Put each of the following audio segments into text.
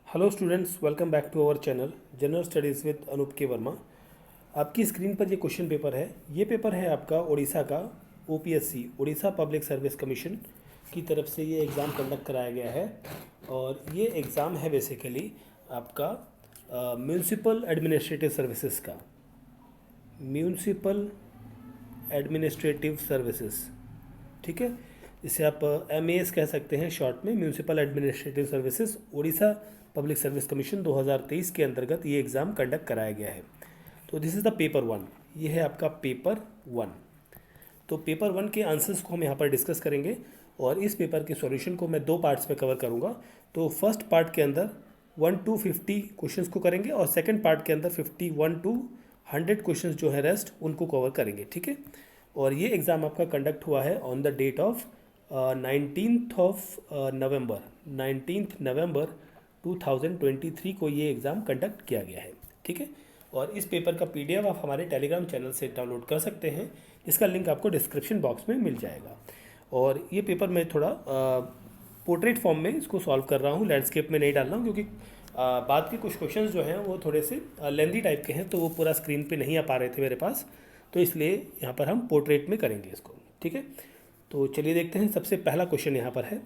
Hello students, welcome back to our channel general studies with Anoop K Verma. आपकी screen पर ये question paper है। ये पेपर है आपका उड़ीसा का OPSC Orissa public service commission की तरफ से ये एग्ज़ाम कंडक्ट कराया गया है। और ये एग्ज़ाम है बेसिकली आपका म्यूनसिपल एडमिनिस्ट्रेटिव सर्विसेज का। म्यूनसिपल एडमिनिस्ट्रेटिव सर्विसेज, ठीक है, इसे आप MAS कह सकते हैं शॉर्ट में। Municipal administrative services Orissa public service commission 2023 के अंतर्गत ये एग्ज़ाम कंडक्ट कराया गया है। तो दिस इज़ द पेपर 1। ये है आपका पेपर 1। तो पेपर 1 के आंसर्स को हम यहाँ पर डिस्कस करेंगे और इस पेपर के सॉल्यूशन को मैं 2 पार्ट्स में कवर करूँगा। तो फर्स्ट पार्ट के अंदर 1 to 50 क्वेश्चंस को करेंगे और सेकंड पार्ट के अंदर 51 to 100 क्वेश्चंस जो है रेस्ट उनको कवर करेंगे, ठीक है। और ये एग्ज़ाम आपका कंडक्ट हुआ है ऑन द डेट ऑफ 19 नवंबर 2023 को ये एग्ज़ाम कंडक्ट किया गया है, ठीक है। और इस पेपर का PDF आप हमारे टेलीग्राम चैनल से डाउनलोड कर सकते हैं। इसका लिंक आपको डिस्क्रिप्शन बॉक्स में मिल जाएगा। और ये पेपर मैं थोड़ा पोर्ट्रेट फॉर्म में इसको सॉल्व कर रहा हूँ, लैंडस्केप में नहीं डाल रहा हूँ, क्योंकि बाद के कुछ क्वेश्चंस जो हैं वो थोड़े से लेंदी टाइप के हैं, तो वो पूरा स्क्रीन पे नहीं आ पा रहे थे मेरे पास, तो इसलिए यहाँ पर हम पोर्ट्रेट में करेंगे इसको, ठीक है। तो चलिए देखते हैं। सबसे पहला क्वेश्चन यहाँ पर है,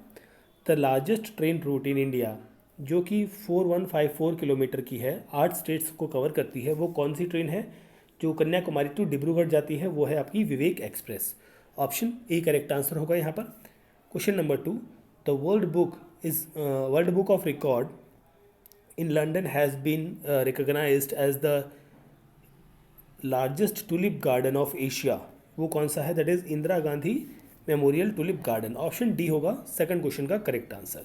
the largest train route in India, जो कि 4154 किलोमीटर की है, 8 स्टेट्स को कवर करती है, वो कौन सी ट्रेन है? जो कन्याकुमारी टू डिब्रूगढ़ जाती है वो है आपकी Vivek express. Option A correct answer होगा यहाँ पर। Question number 2, the world book of record in London has been recognized as the largest tulip garden of Asia, वो कौन सा है? That is Indira Gandhi memorial tulip garden. Option D होगा second question का correct answer.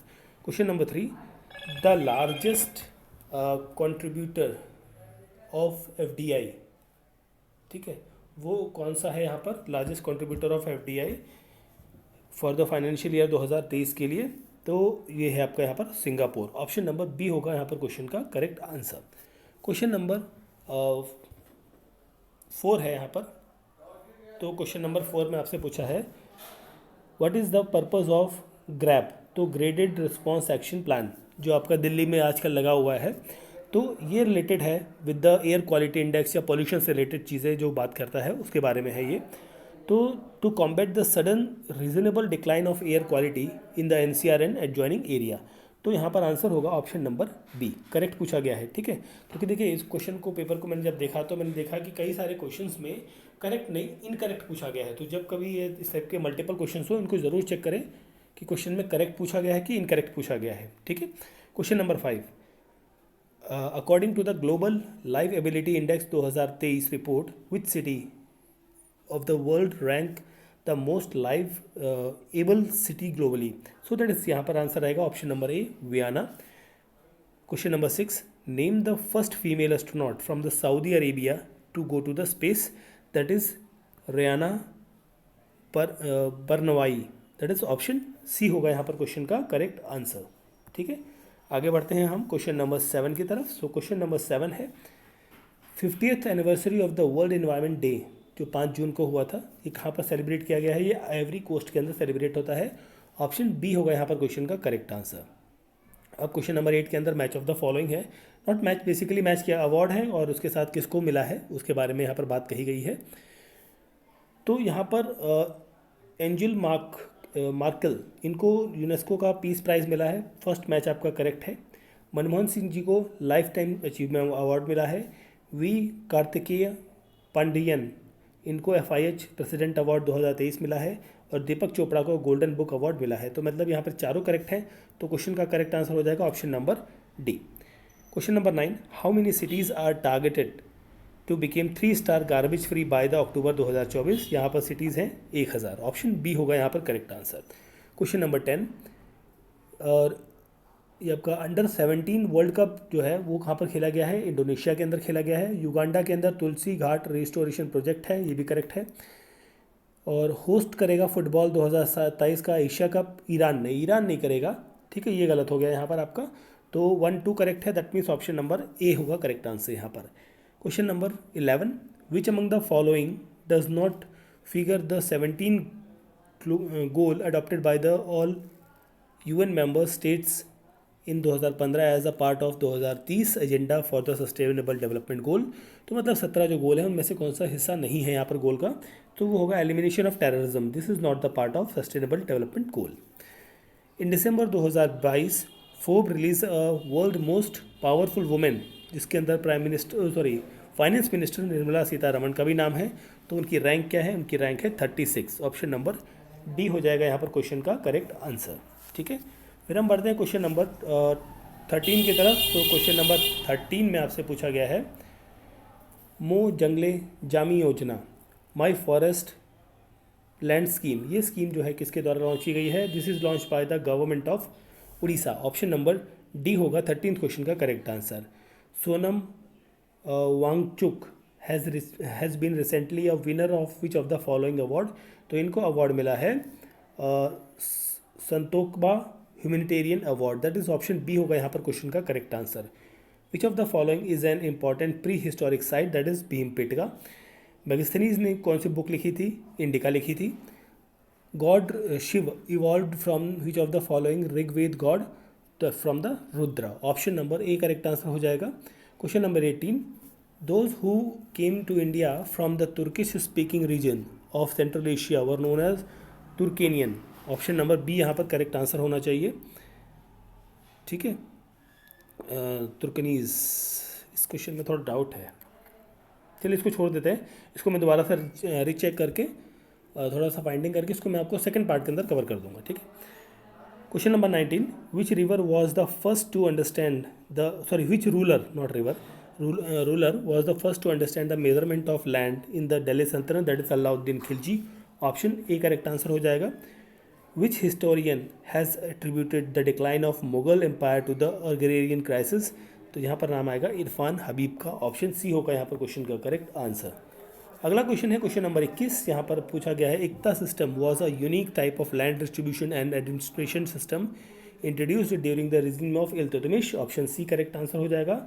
Question number 3, the largest contributor of FDI, ठीक है, वो कौन सा है यहाँ पर? Largest contributor of FDI for the financial year 2023 के लिए, तो ये है आपका यहाँ पर सिंगापुर। ऑप्शन नंबर बी होगा यहाँ पर क्वेश्चन का करेक्ट आंसर। क्वेश्चन नंबर 4 है यहाँ पर। तो क्वेश्चन नंबर 4 में आपसे पूछा है, what is the purpose of grab, तो ग्रेडेड रिस्पॉन्स एक्शन प्लान, जो आपका दिल्ली में आजकल लगा हुआ है, तो ये रिलेटेड है with the air quality index या पॉल्यूशन से रिलेटेड चीज़ें जो बात करता है उसके बारे में है ये। तो to combat the sudden reasonable decline of air quality in the NCR and adjoining area, तो यहाँ पर आंसर होगा ऑप्शन नंबर बी, करेक्ट पूछा गया है, ठीक है। क्योंकि देखिए इस क्वेश्चन को पेपर को मैंने जब देखा तो मैंने देखा कि कई सारे क्वेश्चंस में करेक्ट नहीं इनकरेक्ट पूछा गया है। तो जब कभी ये इस टाइप के मल्टीपल क्वेश्चंस हो, इनको ज़रूर चेक करें कि क्वेश्चन में करेक्ट पूछा गया है कि इनकरेक्ट पूछा गया है, ठीक है। Question number 5, according to the global liveability index 2023 report, which city of the world rank the most live able city globally, so that is यहाँ पर आंसर आएगा option number A, Vienna. Question number 6, name the first female astronaut from the Saudi Arabia to go to the space, that is Rayyanah Barnawi, that is option C होगा यहाँ पर question का correct answer, ठीक है। आगे बढ़ते हैं हम क्वेश्चन नंबर 7 की तरफ। सो क्वेश्चन नंबर 7 है, 50th anniversary of the world environment day, जो 5 जून को हुआ था, ये कहाँ पर सेलिब्रेट किया गया है? ये आइवरी कोस्ट के अंदर सेलिब्रेट होता है। ऑप्शन बी होगा यहाँ पर क्वेश्चन का करेक्ट आंसर। अब क्वेश्चन नंबर 8 के अंदर मैच ऑफ द फॉलोइंग है, नॉट मैच, बेसिकली मैच क्या अवार्ड है और उसके साथ किसको मिला है उसके बारे में यहाँ पर बात कही गई है। तो यहाँ पर एंजिल मार्कल, इनको यूनेस्को का पीस प्राइज़ मिला है। फर्स्ट मैच आपका करेक्ट है। मनमोहन सिंह जी को लाइफ टाइम अचीवमेंट अवार्ड मिला है। वी कार्तिकेय पांडियन, इनको FIH प्रेसिडेंट अवार्ड 2023 मिला है। और दीपक चोपड़ा को गोल्डन बुक अवार्ड मिला है। तो मतलब यहाँ पर चारों करेक्ट हैं, तो क्वेश्चन का करेक्ट आंसर हो जाएगा option number D. Question number 9, how many cities are targeted to become 3 star garbage free by the October 2024, यहाँ पर सिटीज़ हैं 1000। ऑप्शन बी होगा यहाँ पर करेक्ट आंसर। क्वेश्चन नंबर 10, और ये आपका अंडर 17 वर्ल्ड कप जो है वो कहाँ पर खेला गया है? इंडोनेशिया के अंदर खेला गया है। युगांडा के अंदर तुलसी घाट रिस्टोरेशन प्रोजेक्ट है, ये भी करेक्ट है। और होस्ट करेगा फुटबॉल 2027 का एशिया कप ईरान नहीं करेगा, ठीक है, ये गलत हो गया यहाँ पर आपका। तो 1 2 करेक्ट है, that means option number A होगा करेक्ट आंसर यहाँ पर। Question number 11, which among the following does not figure the 17 goal adopted by the all UN member states in 2015 as a part of 2030 agenda for the sustainable development goal. तो मतलब 17 जो गोल हैं उनमें से कौन सा हिस्सा नहीं है यहाँ पर गोल का, तो वो होगा elimination of terrorism, this is not the part of sustainable development goal. In December 2022 फोर्ब release world most powerful women, जिसके अंदर prime minister finance minister Nirmala Sitharaman का भी नाम है। तो उनकी रैंक क्या है, उनकी रैंक है 36। ऑप्शन नंबर डी हो जाएगा यहाँ पर क्वेश्चन का करेक्ट आंसर। ठीक है, फिर हम बढ़ते हैं क्वेश्चन नंबर 13 की तरफ। तो क्वेश्चन नंबर 13 में आपसे पूछा गया है मो Jungle Jami Yojana my forest land scheme, ये स्कीम जो है किसके द्वारा लॉन्च की गई है, this is launch by the government of Orissa. Option number D होगा 13th क्वेश्चन का correct answer. Sonam Wangchuk has been recently a winner of which of the following award, तो इनको अवार्ड मिला है Santokba humanitarian award, that is option B होगा यहाँ पर question का correct answer. Which of the following is an important pre historic site, that is Bhimbetka. Megasthenes ने कौन सी बुक लिखी थी, इंडिका लिखी थी। God Shiva evolve from which of the following Rigveda god, from the Rudra. Option number A correct answer हो जाएगा। Question number 18 those who came to India from the Turkish speaking region of Central Asia were known as Turkmenian. Option number B यहाँ पर correct answer होना चाहिए। ठीक है, तुर्कनीज, इस question में थोड़ा डाउट है, चलिए इसको छोड़ देते हैं। इसको मैं दोबारा से रीचेक करके थोड़ा सा फाइंडिंग करके इसको मैं आपको सेकंड पार्ट के अंदर कवर कर दूंगा। ठीक है, question number 19 which river was the first to understand which ruler not river ruler was the first to understand the measurement of land in the Delhi Sultanate, that is Alauddin Khilji. Option A correct answer हो जाएगा। Which historian has attributed the decline of Mughal empire to the agrarian crisis, तो यहाँ पर नाम आएगा इरफान हबीब का। Option C होगा यहाँ पर क्वेश्चन का करेक्ट आंसर। अगला क्वेश्चन है क्वेश्चन नंबर 21, यहाँ पर पूछा गया है iqta system was a unique type of land distribution and administration system introduced during the regime of Iltutmish. Option C correct answer हो जाएगा।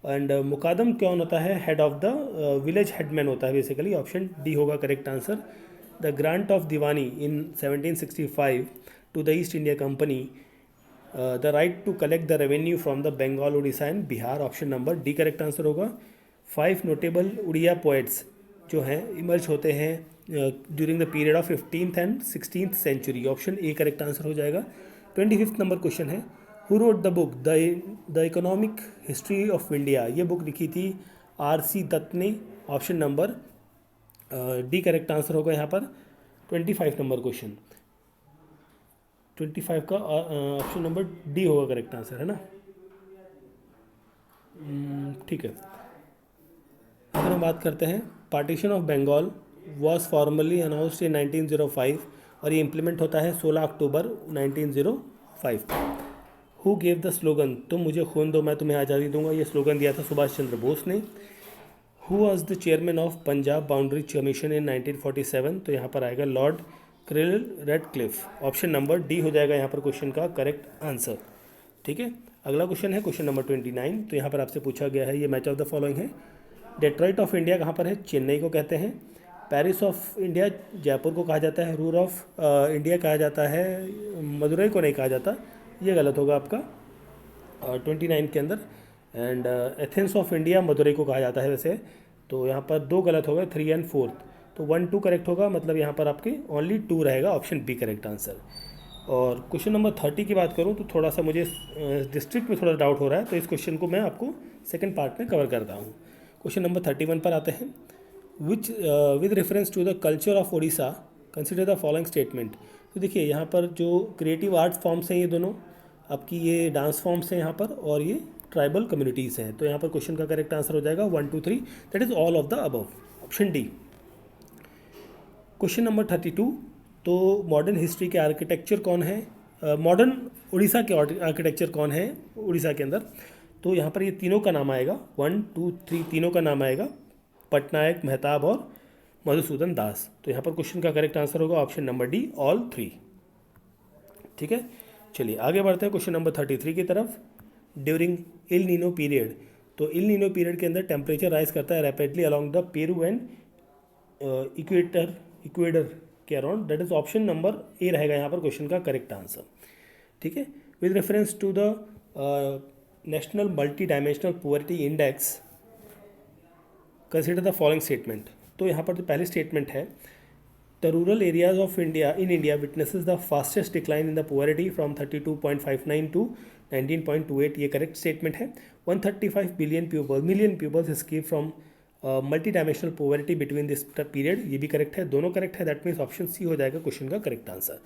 एंड मुकादम कौन होता है, head of the village headman होता है बेसिकली। ऑप्शन डी होगा correct answer. The grant of Diwani in 1765 to the East India company the right to collect the revenue from the Bengal, Orissa and Bihar. Option number D correct answer होगा। 5 notable Odia poets जो हैं emerge होते हैं during the period of 15th and 16th century. Option A correct answer हो जाएगा। 25th number question है who wrote the book the economic history of India, ये book लिखी थी R.C. दत्त ने। Option number D correct answer होगा यहाँ पर। 25 नंबर क्वेश्चन, 25 का ऑप्शन नंबर डी होगा करेक्ट आंसर, है ना। ठीक है, अगर हम बात करते हैं partition of Bengal was formally announced in 1905 और ये इम्प्लीमेंट होता है 16 अक्टूबर 1905। हु गेव द स्लोगन तुम मुझे खून दो मैं तुम्हें आज़ादी दूंगा, ये स्लोगन दिया था सुभाष चंद्र बोस ने। Who was the chairman of Punjab boundary commission in 1947, तो यहाँ पर आएगा Lord Cyril Radcliffe. Option number D हो जाएगा यहाँ पर क्वेश्चन का करेक्ट आंसर। ठीक है, अगला क्वेश्चन है क्वेश्चन नंबर 29। तो यहाँ पर आपसे पूछा गया है, ये मैच ऑफ द फॉलोइंग है। डेट्रॉइट ऑफ इंडिया कहाँ पर है, चेन्नई को कहते हैं। पेरिस ऑफ इंडिया जयपुर को कहा जाता है। रूर ऑफ इंडिया कहा जाता है, मदुरई को नहीं कहा जाता, ये गलत होगा आपका 29 के अंदर। And Athens of India Madurai को कहा जाता है वैसे, तो यहाँ पर 2 गलत हो गए, 3 एंड 4, तो 1 2 करेक्ट होगा, मतलब यहाँ पर आपके ओनली 2 रहेगा, ऑप्शन बी करेक्ट आंसर। और क्वेश्चन नंबर 30 की बात करूँ तो थोड़ा सा मुझे डिस्ट्रिक्ट में थोड़ा डाउट हो रहा है, तो इस क्वेश्चन को मैं आपको सेकंड पार्ट में कवर करता हूँ। क्वेश्चन नंबर 31 पर आते हैं। Which with reference to the culture of Odisha consider the following statement. तो देखिए यहाँ पर जो क्रिएटिव आर्ट फॉर्म्स हैं ये दोनों आपकी, ये डांस फॉर्म्स हैं यहाँ पर, और ये ट्राइबल कम्युनिटीज़ हैं। तो यहाँ पर क्वेश्चन का करेक्ट आंसर हो जाएगा 1 2 3, that is all of the above, option D. Question number 32, तो मॉडर्न हिस्ट्री के आर्किटेक्चर कौन है, मॉडर्न उड़ीसा के आर्किटेक्चर कौन है उड़ीसा के अंदर, तो यहाँ पर ये तीनों का नाम आएगा, 1 2 3 तीनों का नाम आएगा, पटनायक, मेहताब और मधुसूदन दास। तो यहाँ पर क्वेश्चन का करेक्ट आंसर होगा ऑप्शन नंबर डी, ऑल 3। ठीक है, चलिए आगे बढ़ते हैं क्वेश्चन नंबर 33 की तरफ। ड्यूरिंग इल नीनो पीरियड, तो इल नीनो पीरियड के अंदर टेम्परेचर राइज करता है rapidly along the Peru and Ecuador के around, that is option number A रहेगा यहाँ पर क्वेश्चन का करेक्ट आंसर। ठीक है, with reference to the national multi dimensional poverty index consider the following statement. तो यहाँ पर जो पहली स्टेटमेंट है, the rural areas of India witnesses the fastest decline in the poverty from 32.59 to 19.28, ये करेक्ट स्टेटमेंट है। 135 million peoples escape from multi dimensional poverty between this period, ये भी करेक्ट है, दोनों करेक्ट है। दैट मीन्स ऑप्शन सी हो जाएगा question का correct answer.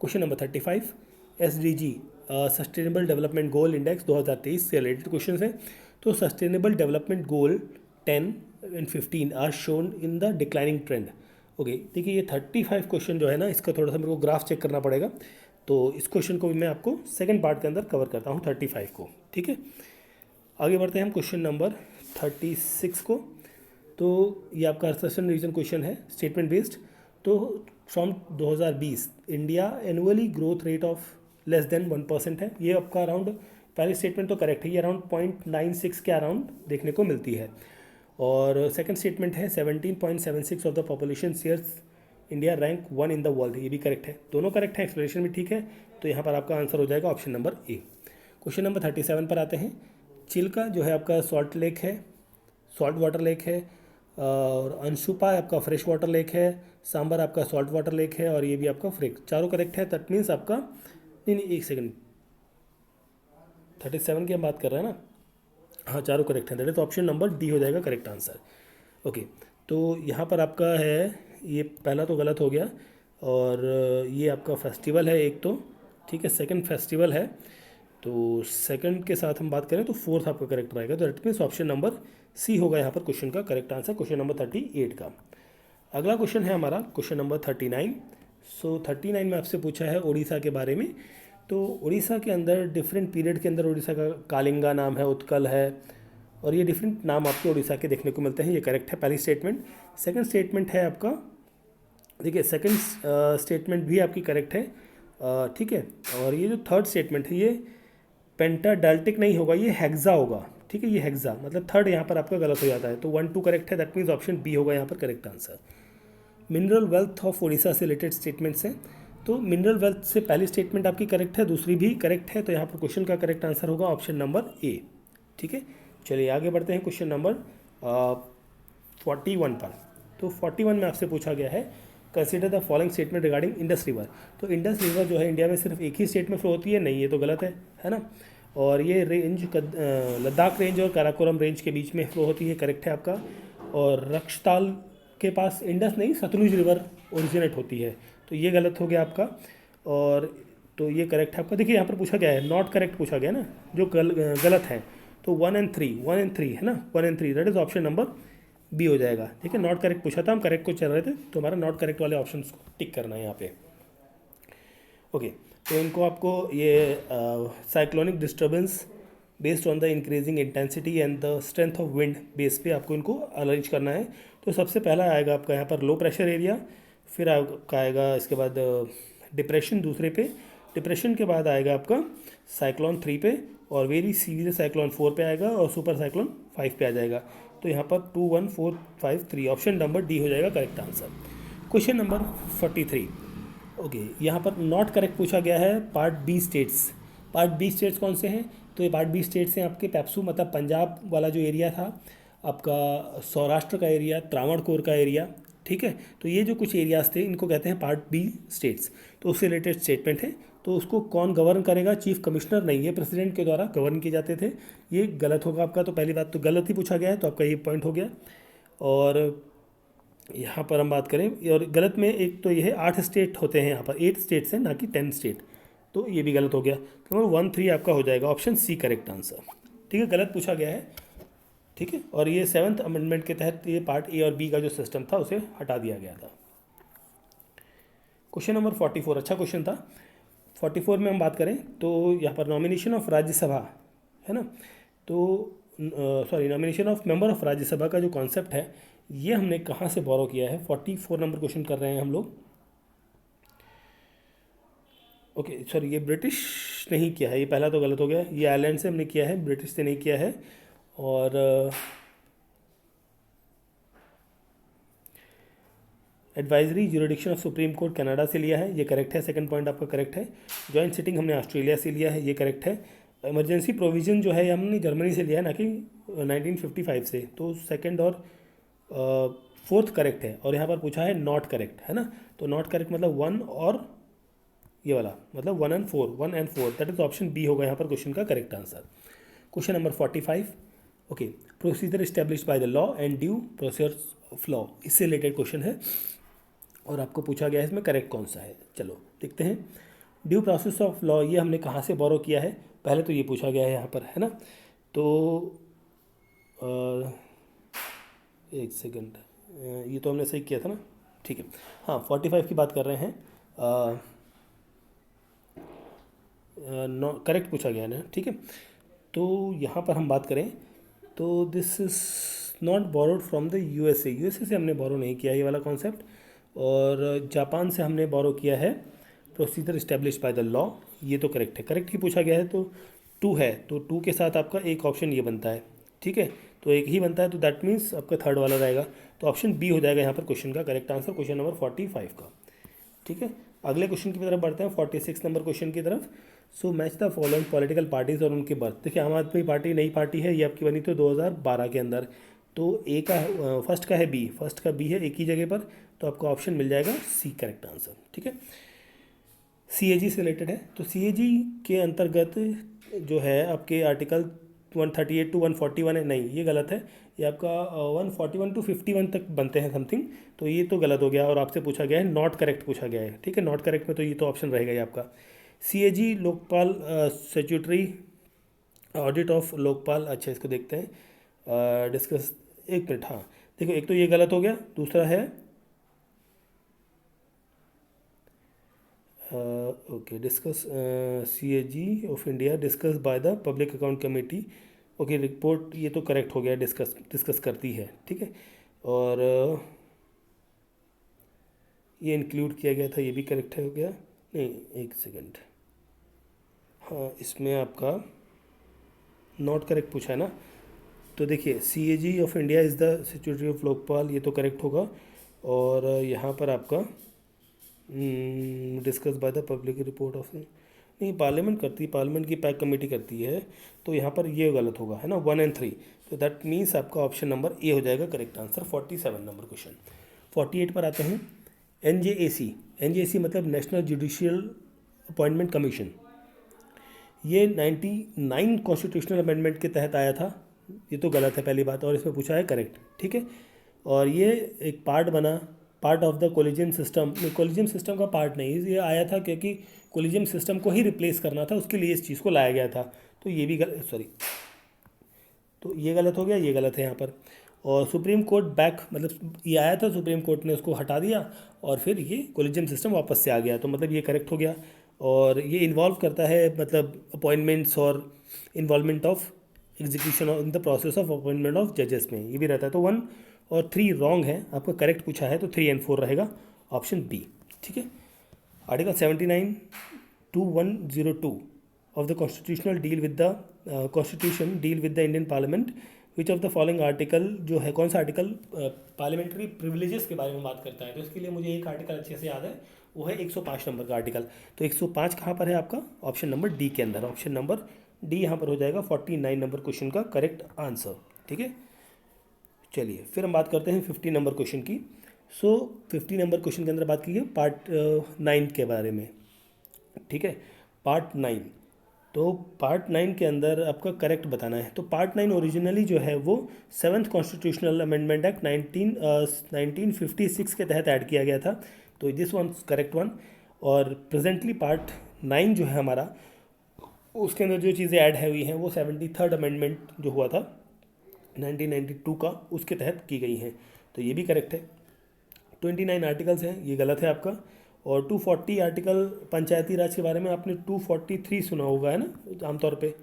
Question number 35, SDG sustainable development goal index 2023 से रिलेटेड क्वेश्चन है। तो sustainable development goal 10 and 15 are shown in the declining trend. Okay, देखिए ये 35 क्वेश्चन जो है ना, इसका थोड़ा सा मेरे को ग्राफ चेक करना पड़ेगा, तो इस क्वेश्चन को भी मैं आपको सेकंड पार्ट के अंदर कवर करता हूँ 35 को, ठीक है। आगे बढ़ते हैं हम क्वेश्चन नंबर 36 को। तो ये आपका रिसर्शन रीजन क्वेश्चन है, स्टेटमेंट बेस्ड। तो from 2020 India annually growth rate of less than 1% है, ये आपका अराउंड, पहली स्टेटमेंट तो करेक्ट है, ये अराउंड 0.96 के अराउंड देखने को मिलती है। और सेकंड स्टेटमेंट है 17.76 of the population shares India rank 1 in the world, ये भी करेक्ट है, दोनों करेक्ट है, एक्सप्लेनेशन भी ठीक है। तो यहाँ पर आपका आंसर हो जाएगा ऑप्शन नंबर ए। क्वेश्चन नंबर 37 पर आते हैं। चिल्का जो है आपका सॉल्ट लेक है, सॉल्ट वाटर लेक है, और अंशुपा आपका फ्रेश वाटर लेक है, सांबर आपका सॉल्ट वाटर लेक है, और ये भी आपका फ्रेक, चारों करेक्ट है। दैट मीन्स आपका, नहीं एक सेकंड, 37 की हम बात कर रहे हैं ना, हाँ चारों करेक्ट हैं, that is option number D हो जाएगा करेक्ट आंसर। ओके, तो यहाँ पर आपका है, ये पहला तो गलत हो गया, और ये आपका फेस्टिवल है एक तो, ठीक है, सेकंड फेस्टिवल है, तो सेकंड के साथ हम बात करें तो फोर्थ आपका करेक्ट रहेगा, तो that means option number C होगा यहाँ पर क्वेश्चन का करेक्ट आंसर, क्वेश्चन नंबर 38 का। अगला क्वेश्चन है हमारा क्वेश्चन नंबर 39। सो 39 में आपसे पूछा है उड़ीसा के बारे में। तो उड़ीसा के अंदर डिफरेंट पीरियड के अंदर उड़ीसा का कालिंगा नाम है, उत्कल है, और ये डिफरेंट नाम आपको उड़ीसा के देखने को मिलते हैं, ये करेक्ट है पहली स्टेटमेंट। सेकंड स्टेटमेंट है आपका, देखिए सेकंड स्टेटमेंट भी आपकी करेक्ट है, ठीक है। और ये जो थर्ड स्टेटमेंट है, ये पेंटाडाल्टिक नहीं होगा, ये हेक्सा होगा, ठीक है, ये हेक्सा, मतलब थर्ड यहाँ पर आपका गलत हो जाता है, तो 1 2 करेक्ट है, दैट मीन्स ऑप्शन बी होगा यहाँ पर correct answer. Mineral wealth of Orissa से रिलेटेड स्टेटमेंट्स हैं। तो मिनरल वेल्थ से पहली स्टेटमेंट आपकी करेक्ट है, दूसरी भी करेक्ट है, तो यहाँ पर क्वेश्चन का करेक्ट आंसर होगा ऑप्शन नंबर ए, ठीक है। चलिए आगे बढ़ते हैं क्वेश्चन नंबर 41 पर। तो 41 में आपसे पूछा गया है, consider the following statement regarding Indus river. तो इंडस रिवर जो है इंडिया में सिर्फ एक ही स्टेट में फ्लो होती है, नहीं ये तो गलत है ना। और ये रेंज लद्दाख रेंज और काराकोरम रेंज के बीच में फ्लो होती है, करेक्ट है आपका। और रक्षताल के पास इंडस नहीं सतलुज रिवर ओरिजिनेट होती है, तो ये गलत हो गया आपका। और तो ये करेक्ट है आपका। देखिए यहाँ पर पूछा गया है, नॉट करेक्ट पूछा गया ना, जो गलत है, तो 1 and 3 है ना, 1 and 3 that is option number B हो जाएगा, ठीक है। नॉट करेक्ट पूछा था, हम करेक्ट को चल रहे थे, तो हमारा नॉट करेक्ट वाले ऑप्शन को टिक करना है यहाँ पे। ओके, तो इनको आपको ये cyclonic disturbance based on the increasing intensity and the strength of wind base पे आपको इनको अरेंज करना है। तो सबसे पहला आएगा आपका यहाँ पर लो प्रेशर एरिया, फिर आपका आएगा इसके बाद डिप्रेशन दूसरे पे, डिप्रेशन के बाद आएगा आपका साइक्लोन 3 पे, और वेरी सीवियर साइक्लोन 4 पे आएगा, और सुपर साइक्लोन 5 पे आ जाएगा। तो यहाँ पर 2 1 4 5 3 ऑप्शन नंबर डी हो जाएगा correct answer. Question number 43। Okay, यहाँ पर नॉट करेक्ट पूछा गया है part B states. Part B states कौन से हैं? तो ये पार्ट बी स्टेट्स हैं आपके पैप्सू, मतलब पंजाब वाला जो एरिया था आपका, सौराष्ट्र का एरिया, त्रावणकोर का एरिया, ठीक है। तो ये जो कुछ एरियाज थे इनको कहते हैं पार्ट बी स्टेट्स, तो उससे रिलेटेड स्टेटमेंट है। तो उसको कौन गवर्न करेगा? चीफ कमिश्नर नहीं, ये प्रेसिडेंट के द्वारा गवर्न किए जाते थे, ये गलत होगा आपका। तो पहली बात तो गलत ही पूछा गया है, तो आपका ये पॉइंट हो गया। और यहाँ पर हम बात करें, और गलत में एक तो ये है 8 स्टेट होते हैं यहाँ पर, 8 स्टेट्स हैं ना कि 10 स्टेट, तो ये भी गलत हो गया। तो नंबर 1 3 आपका हो जाएगा ऑप्शन सी करेक्ट आंसर, ठीक है। गलत पूछा गया है, ठीक है। और ये 7th अमेंडमेंट के तहत ये पार्ट ए और बी का जो सिस्टम था उसे हटा दिया गया था। क्वेश्चन नंबर 44 अच्छा क्वेश्चन था। 44 में हम बात करें तो यहाँ पर नॉमिनेशन ऑफ राज्यसभा है ना, तो sorry nomination of member of Rajya Sabha का जो कॉन्सेप्ट है ये हमने कहाँ से बोरो किया है? 44 नंबर क्वेश्चन कर रहे हैं हम लोग। ओके सॉरी, ये ब्रिटिश नहीं किया है, ये पहला तो गलत हो गया। ये आयरलैंड से हमने किया है, ब्रिटिश से नहीं किया है। और advisory jurisdiction of supreme court Canada से लिया है, ये करेक्ट है, सेकंड पॉइंट आपका करेक्ट है। जॉइंट सिटिंग हमने ऑस्ट्रेलिया से लिया है, ये करेक्ट है। इमरजेंसी प्रोविज़न जो है हमने जर्मनी से लिया है ना कि 1955 से, तो सेकंड और फोर्थ करेक्ट है। और यहाँ पर पूछा है नॉट करेक्ट, है ना, तो नॉट करेक्ट मतलब वन और ये वाला मतलब 1 and 4 that is option B होगा यहाँ पर क्वेश्चन का correct answer. Question number 45, okay, procedure establish by the law and due process of law, इससे रिलेटेड क्वेश्चन है और आपको पूछा गया है इसमें करेक्ट कौन सा है। चलो देखते हैं। ड्यू प्रोसेस ऑफ लॉ ये हमने कहाँ से बोरो किया है, पहले तो ये पूछा गया है यहाँ पर, है ना, तो एक सेकंड, ये तो हमने सही किया था ना, ठीक है। हाँ 45 की बात कर रहे हैं, करेक्ट पूछा गया ना, ठीक है। तो यहाँ पर हम बात करें तो this is not borrowed from the USA, USA से हमने बोरो नहीं किया ये वाला कॉन्सेप्ट, और जापान से हमने बोरो किया है procedure establish by the law, ये तो करेक्ट है। करेक्ट ही पूछा गया है तो 2 है, तो 2 के साथ आपका एक ऑप्शन ये बनता है, ठीक है, तो एक ही बनता है, तो दैट मीन्स आपका थर्ड वाला रहेगा, तो ऑप्शन बी हो जाएगा यहाँ पर क्वेश्चन का करेक्ट आंसर, क्वेश्चन नंबर 45 का, ठीक है। अगले क्वेश्चन की तरफ बढ़ते हैं, 46 नंबर क्वेश्चन की तरफ। So match the following political parties और उनके बर्थ। देखिए आम आदमी पार्टी नई पार्टी है, ये आपकी बनी तो 2012 के अंदर, तो ए का फर्स्ट का है बी, फर्स्ट का बी है एक ही जगह पर, तो आपको ऑप्शन मिल जाएगा सी करेक्ट आंसर, ठीक है। सीएजी से रिलेटेड है, तो सीएजी के अंतर्गत जो है आपके आर्टिकल 138 to 141 है, नहीं ये गलत है, ये आपका 141 to 51 तक बनते हैं समथिंग, तो ये तो गलत हो गया और आपसे पूछा गया है नॉट करेक्ट पूछा गया है, ठीक है, नॉट करेक्ट में तो ये तो ऑप्शन रहेगा ये आपका। CAG Lokpal statutory audit of Lokpal, अच्छा इसको देखते हैं, डिस्कस, एक मिनट, हाँ देखो एक तो ये गलत हो गया, दूसरा है okay discuss CAG of India discuss by the public account committee, okay report, ये तो करेक्ट हो गया, डिस्कस करती है, ठीक है, और ये इंक्लूड किया गया था, ये भी करेक्ट हो गया, नहीं एक सेकंड, हाँ इसमें आपका नॉट करेक्ट पूछा है ना, तो देखिए CAG of India is the statutory of Lokpal, ये तो करेक्ट होगा, और यहाँ पर आपका discuss by the public report of, नहीं पार्लियामेंट करती है, पार्लियामेंट की पैक कमेटी करती है, तो यहाँ पर ये गलत होगा, है ना, 1 and 3, तो दैट मीन्स आपका ऑप्शन नंबर ए हो जाएगा करेक्ट आंसर। 47 number question. 48 पर आते हैं। एनजेएसी, एनजेएसी मतलब नेशनल जुडिशियल अपॉइंटमेंट कमीशन, ये 99 कॉन्स्टिट्यूशनल अमेंडमेंट के तहत आया था, ये तो गलत है पहली बात, और इसमें पूछा है करेक्ट, ठीक है, और ये एक पार्ट बना, part of the collegium system, collegium system का पार्ट नहीं, ये आया था क्योंकि कोलिजियम सिस्टम को ही रिप्लेस करना था, उसके लिए इस चीज़ को लाया गया था, तो ये भी गलत, सॉरी, तो ये गलत हो गया, ये गलत है यहाँ पर। और सुप्रीम कोर्ट बैक मतलब ये आया था, सुप्रीम कोर्ट ने उसको हटा दिया और फिर ये कोलिजियम सिस्टम वापस से आ गया, तो मतलब ये करेक्ट हो गया। और ये इन्वॉल्व करता है मतलब अपॉइंटमेंट्स और involvement of execution in the process of appointment of जजेस में, ये भी रहता है। तो 1 और 3 रॉन्ग है, आपका करेक्ट पूछा है तो 3 and 4 रहेगा ऑप्शन बी, ठीक है। Article 79 to 102 of the constitutional deal with the constitution deal with the Indian parliament, which of the following article, जो है कौन सा आर्टिकल पार्लियामेंट्री प्रिविलेजेस के बारे में बात करता है, तो इसके लिए मुझे एक आर्टिकल अच्छे से याद है, वो है 105 नंबर का आर्टिकल। तो 105 कहाँ पर है आपका, ऑप्शन नंबर डी के अंदर, ऑप्शन नंबर डी यहाँ पर हो जाएगा 49 नंबर क्वेश्चन का करेक्ट आंसर, ठीक है। चलिए फिर हम बात करते हैं 50 नंबर क्वेश्चन की। सो 50 नंबर क्वेश्चन के अंदर बात कीजिए पार्ट 9 के बारे में, ठीक है, पार्ट 9। तो पार्ट 9 के अंदर आपका करेक्ट बताना है। तो पार्ट 9 ओरिजिनली जो है वो 7th कॉन्स्टिट्यूशनल अमेंडमेंट एक्ट 1956 के तहत ऐड किया गया था, तो दिस वन करेक्ट वन। और प्रेजेंटली पार्ट 9 जो है हमारा, उसके अंदर जो चीज़ें ऐड है हुई हैं वो 73rd अमेंडमेंट जो हुआ था 1992 का, उसके तहत की गई हैं, तो ये भी करेक्ट है। 29 आर्टिकल्स हैं, ये गलत है आपका। और 240 आर्टिकल पंचायती राज के बारे में आपने 243 सुना होगा, है ना आमतौर पे,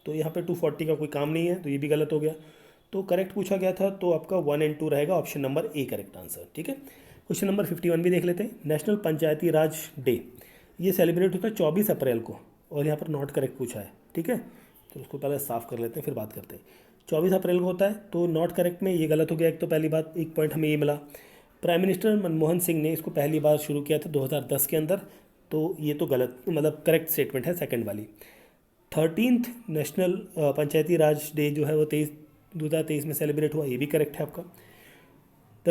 तो यहाँ पे 240 का कोई काम नहीं है, तो ये भी गलत हो गया। तो करेक्ट पूछा गया था, तो आपका 1 and 2 रहेगा, option number A correct answer, ठीक है। क्वेश्चन नंबर 51 भी देख लेते हैं। नेशनल पंचायती राज डे, ये सेलिब्रेट होता है 24 अप्रैल को, और यहाँ पर नॉट करेक्ट पूछा है, ठीक है, तो उसको पहले साफ कर लेते हैं फिर बात करते हैं। 24 अप्रैल को होता है, तो नॉट करेक्ट में ये गलत हो गया, एक तो पहली बात, एक पॉइंट हमें ये मिला। प्राइम मिनिस्टर मनमोहन सिंह ने इसको पहली बार शुरू किया था 2010 के अंदर, तो ये तो गलत मतलब करेक्ट स्टेटमेंट है सेकंड वाली। 13th नेशनल पंचायती राज डे जो है वो 2023 में सेलिब्रेट हुआ, ये भी करेक्ट है आपका। The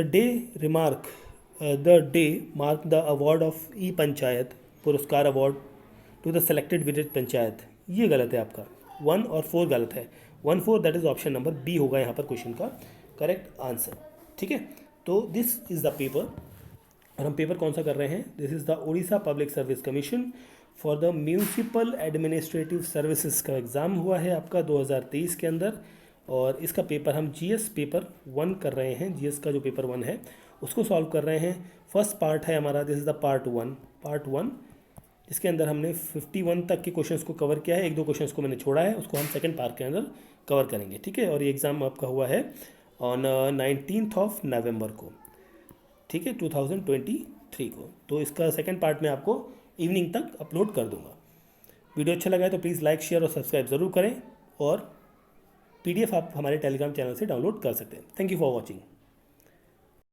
day mark the award of e panchayat Puraskar award to the selected village panchayat, ये गलत है आपका। 1 और 4 गलत है। 1, 4 that is option number B होगा यहाँ पर क्वेश्चन का करेक्ट आंसर। ठीक है, तो दिस इज़ द पेपर, और हम पेपर कौन सा कर रहे हैं, this is the Orissa public service commission for the municipal administrative services का एग्ज़ाम हुआ है आपका 2023 के अंदर, और इसका पेपर हम जीएस पेपर 1 कर रहे हैं। जीएस का जो पेपर 1 है उसको सॉल्व कर रहे हैं। फर्स्ट पार्ट है हमारा, दिस इज़ द पार्ट 1 जिसके अंदर हमने 51 तक के क्वेश्चंस को कवर किया है। 1-2 क्वेश्चंस को मैंने छोड़ा है, उसको हम सेकंड पार्ट के अंदर कवर करेंगे। ठीक है, और ये एग्ज़ाम आपका हुआ है ऑन 19th ऑफ नवंबर को, ठीक है, 2023 को। तो इसका सेकंड पार्ट मैं आपको इवनिंग तक अपलोड कर दूंगा। वीडियो अच्छा लगा है तो प्लीज़ लाइक, शेयर और सब्सक्राइब ज़रूर करें, और PDF आप हमारे टेलीग्राम चैनल से डाउनलोड कर सकते हैं। Thank you for watching.